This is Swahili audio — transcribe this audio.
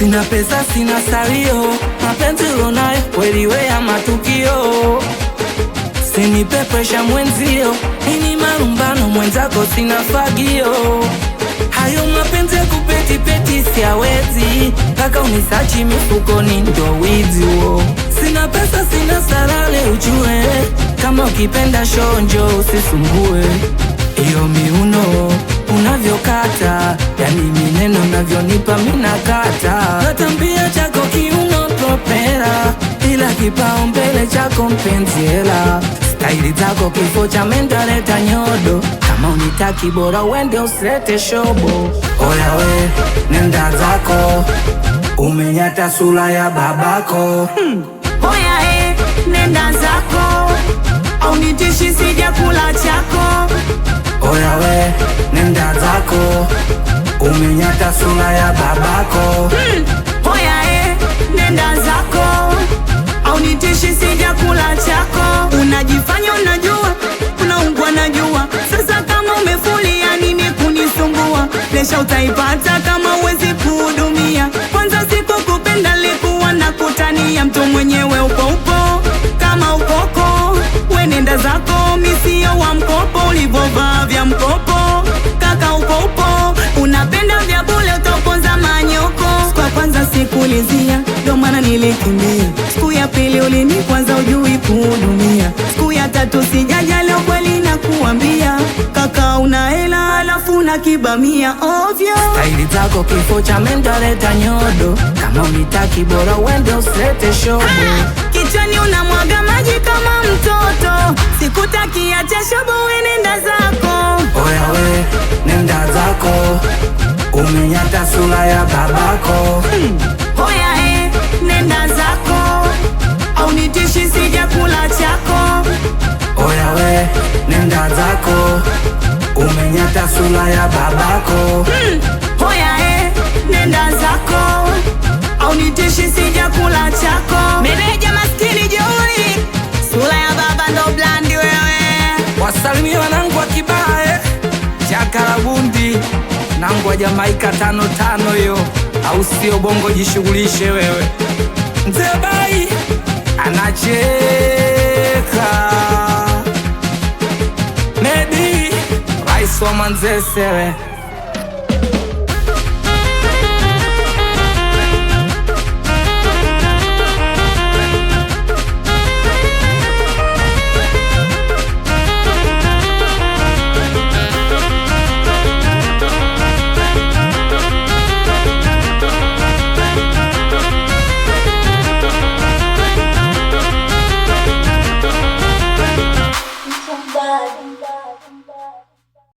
Sina pesa sina salio, mapenzi unayo kweli we ya matukio. Sinipe presha mwenzio, ini marumbano mwenzako sina fagio. Hayo mapenzi ya kupeti peti siawezi, kaka unisachi mifukoni ndo wizi wo. Sina pesa sina salale ujue, kama ukipenda shonjo usisumbue. Iyo miuno unavyokata, yani mineno unavyonipa minakata. Natambia chako kiuno propera, ila kipao mbele chako mpenzi hela. Staili zako kifo cha mentaleta nyodo, kama unitaki bora wende usete shobo. Oya we, nenda zako, umenyata sura ya babako. Oya nenda zako, au nitishi sija kula chako. Oya we, nenda zako, umenyata sura ya babako. Oya nenda zako, au nitishi sija kula chako. Unajifanya unajua, unaungwa najua. Sasa kama umefulia nini kunisumbua? Lesha utaipata kama uwezi kuhudumia. Kwanza siku kupenda likuwa na kutania. Mtu mwenyewe upo kama ukoko. We nenda zako, misio wa mkopo. Ulivovaa vya mkopo, kaka upo. Unapenda vya bule utoponza manyoko. Siku ya kwanza sikulizia, ndo maana nilikimbia. Siku ya pili ulini kwanza ujui kuhudumia. Siku ya tatu sijaja leo kweli na kuambia. Kaka una hela alafu unakibamia ovyo. Staili zako kifo cha mentaleta nyodo, kama unitaki bora wende usete shobo. Kichwani unamwaga maji kama mtoto. Sikutaki acha shobo we nenda zako. Oya we, nenda zako, umenyata sura ya babako. Oya nenda zako, au nitishi sija kula chako. Oya we, nenda zako, umenyata sura ya babako. Oya nenda zako, au nitishi sija kula chako. Meneja maskini jeuri, sura ya baba ndo blandi wewe. Wasalimie wanangu wa Kibae, Chakala Bundi, nangu wa Jamaika 5-5 yo. Au sio bongo jishughulishe wewe. Mzee Bai anacheka. Medi Rais wa Manzese we.